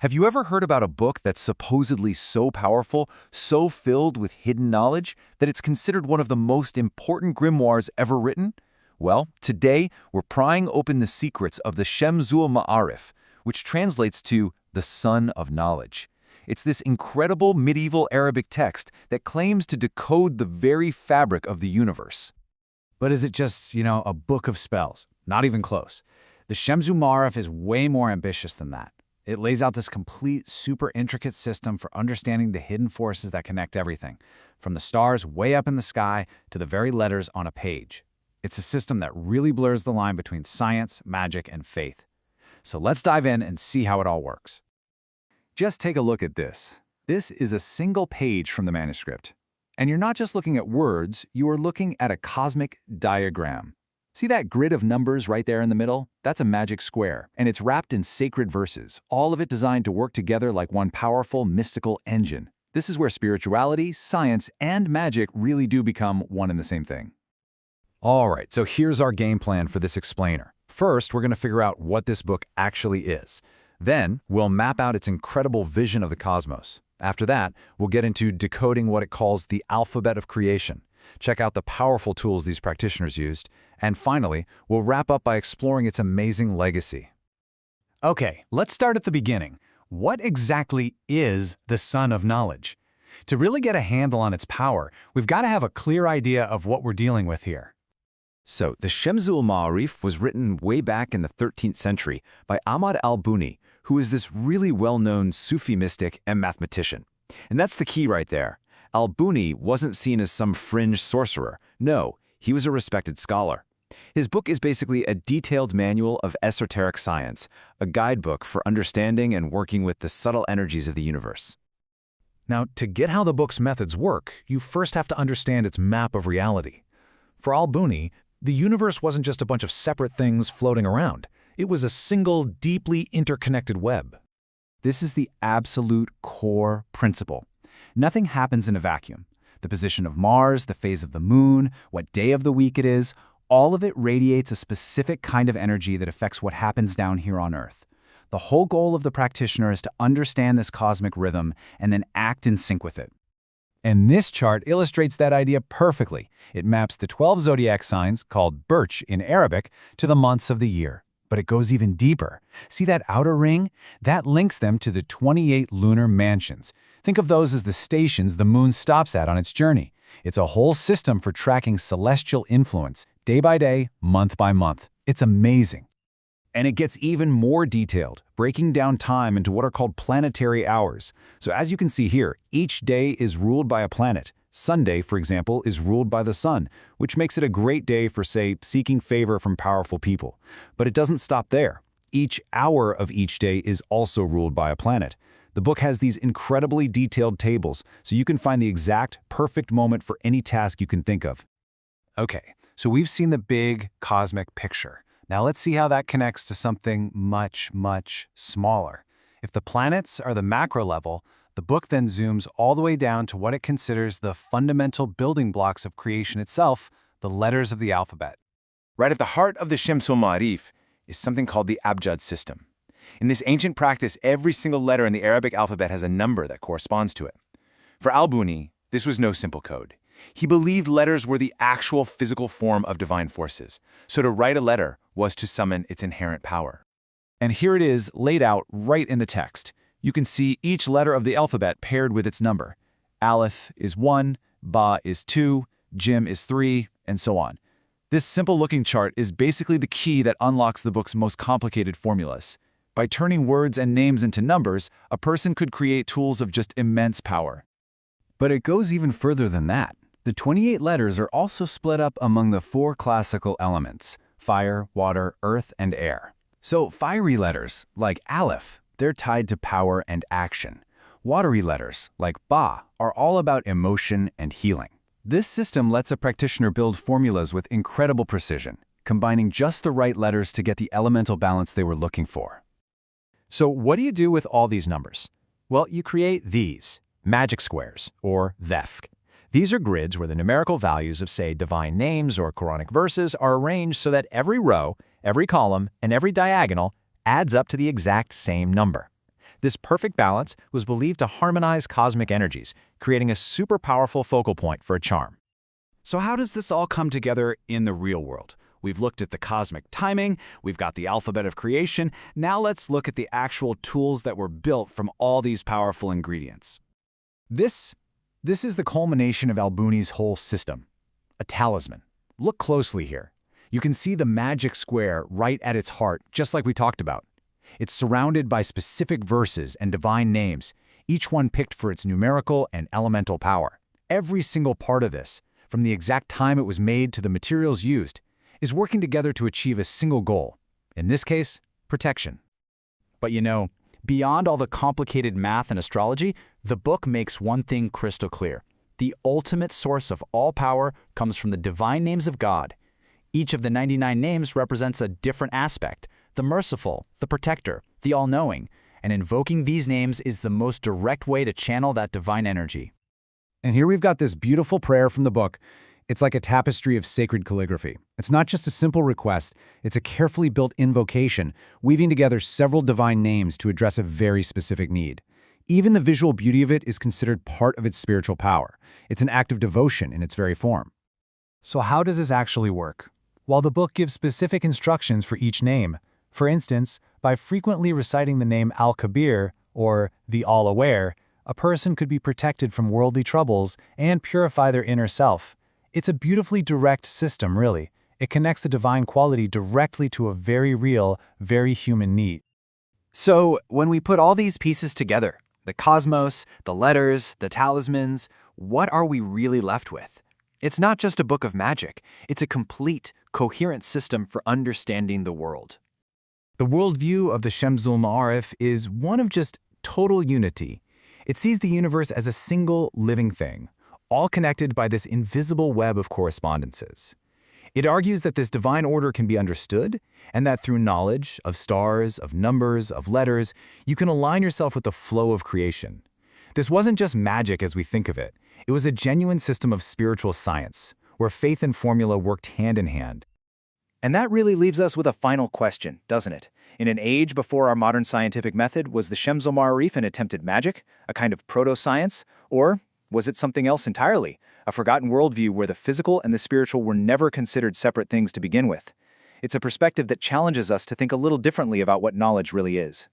Have you ever heard about a book that's supposedly so powerful, so filled with hidden knowledge, that it's considered one of the most important grimoires ever written? Well, today we're prying open the secrets of the Shemsul Maarif, which translates to the Sun of Knowledge. It's this incredible medieval Arabic text that claims to decode the very fabric of the universe. But is it just, a book of spells? Not even close. The Shemsul Maarif is way more ambitious than that. It lays out this complete, super intricate system for understanding the hidden forces that connect everything, from the stars way up in the sky to the very letters on a page. It's a system that really blurs the line between science, magic, and faith. So let's dive in and see how it all works. Just take a look at this. This is a single page from the manuscript. And you're not just looking at words, you are looking at a cosmic diagram. See that grid of numbers right there in the middle? That's a magic square, and it's wrapped in sacred verses, all of it designed to work together like one powerful, mystical engine. This is where spirituality, science, and magic really do become one and the same thing. All right, so here's our game plan for this explainer. First, we're going to figure out what this book actually is. Then, we'll map out its incredible vision of the cosmos. After that, we'll get into decoding what it calls the alphabet of creation. Check out the powerful tools these practitioners used. And finally, we'll wrap up by exploring its amazing legacy. Okay, let's start at the beginning. What exactly is the Sun of Knowledge? To really get a handle on its power, we've got to have a clear idea of what we're dealing with here. So, the Shemsul Maarif was written way back in the 13th century by Ahmad al-Buni, who is this really well-known Sufi mystic and mathematician. And that's the key right there. Al-Buni wasn't seen as some fringe sorcerer. No, he was a respected scholar. His book is basically a detailed manual of esoteric science, a guidebook for understanding and working with the subtle energies of the universe. Now, to get how the book's methods work, you first have to understand its map of reality. For al-Buni, the universe wasn't just a bunch of separate things floating around. It was a single, deeply interconnected web. This is the absolute core principle. Nothing happens in a vacuum. The position of Mars, the phase of the moon, what day of the week it is, all of it radiates a specific kind of energy that affects what happens down here on Earth. The whole goal of the practitioner is to understand this cosmic rhythm and then act in sync with it. And this chart illustrates that idea perfectly. It maps the 12 zodiac signs, called Birch in Arabic, to the months of the year. But it goes even deeper. See that outer ring? That links them to the 28 lunar mansions. Think of those as the stations the moon stops at on its journey. It's a whole system for tracking celestial influence, day by day, month by month. It's amazing. And it gets even more detailed, breaking down time into what are called planetary hours. So as you can see here, each day is ruled by a planet. Sunday, for example, is ruled by the sun, which makes it a great day for, say, seeking favor from powerful people. But it doesn't stop there. Each hour of each day is also ruled by a planet. The book has these incredibly detailed tables, so you can find the exact, perfect moment for any task you can think of. Okay, so we've seen the big cosmic picture. Now let's see how that connects to something much, much smaller. If the planets are the macro level, the book then zooms all the way down to what it considers the fundamental building blocks of creation itself, the letters of the alphabet. Right at the heart of the Shemsul Maarif is something called the Abjad system. In this ancient practice, every single letter in the Arabic alphabet has a number that corresponds to it. For al-Buni, this was no simple code. He believed letters were the actual physical form of divine forces, so to write a letter was to summon its inherent power. And here it is laid out right in the text. You can see each letter of the alphabet paired with its number. Aleph is 1, Ba is 2, Jim is 3, and so on. This simple-looking chart is basically the key that unlocks the book's most complicated formulas. By turning words and names into numbers, a person could create tools of just immense power. But it goes even further than that. The 28 letters are also split up among the 4 classical elements: fire, water, earth, and air. So fiery letters, like Aleph, they're tied to power and action. Watery letters, like Ba, are all about emotion and healing. This system lets a practitioner build formulas with incredible precision, combining just the right letters to get the elemental balance they were looking for. So what do you do with all these numbers? Well, you create these, magic squares, or vefk. These are grids where the numerical values of, say, divine names or Quranic verses are arranged so that every row, every column, and every diagonal adds up to the exact same number. This perfect balance was believed to harmonize cosmic energies, creating a super powerful focal point for a charm. So how does this all come together in the real world? We've looked at the cosmic timing, we've got the alphabet of creation, now let's look at the actual tools that were built from all these powerful ingredients. This is the culmination of Albuni's whole system, a talisman. Look closely here. You can see the magic square right at its heart, just like we talked about. It's surrounded by specific verses and divine names, each one picked for its numerical and elemental power. Every single part of this, from the exact time it was made to the materials used, is working together to achieve a single goal. In this case, protection. But beyond all the complicated math and astrology, the book makes one thing crystal clear. The ultimate source of all power comes from the divine names of God. Each of the 99 names represents a different aspect: the merciful, the protector, the all-knowing, and invoking these names is the most direct way to channel that divine energy. And here we've got this beautiful prayer from the book. It's like a tapestry of sacred calligraphy. It's not just a simple request, it's a carefully built invocation, weaving together several divine names to address a very specific need. Even the visual beauty of it is considered part of its spiritual power. It's an act of devotion in its very form. So how does this actually work? While the book gives specific instructions for each name, for instance, by frequently reciting the name Al-Kabir, or the All-Aware, a person could be protected from worldly troubles and purify their inner self. It's a beautifully direct system, really. It connects the divine quality directly to a very real, very human need. So, when we put all these pieces together, the cosmos, the letters, the talismans, what are we really left with? It's not just a book of magic. It's a complete, coherent system for understanding the world. The worldview of the Shemsul Maarif is one of just total unity. It sees the universe as a single living thing, all connected by this invisible web of correspondences. It argues that this divine order can be understood, and that through knowledge of stars, of numbers, of letters, you can align yourself with the flow of creation. This wasn't just magic as we think of it. It was a genuine system of spiritual science, where faith and formula worked hand in hand. And that really leaves us with a final question, doesn't it? In an age before our modern scientific method, was the Shemsul Maarif an attempted magic, a kind of proto-science, or was it something else entirely, a forgotten worldview where the physical and the spiritual were never considered separate things to begin with? It's a perspective that challenges us to think a little differently about what knowledge really is.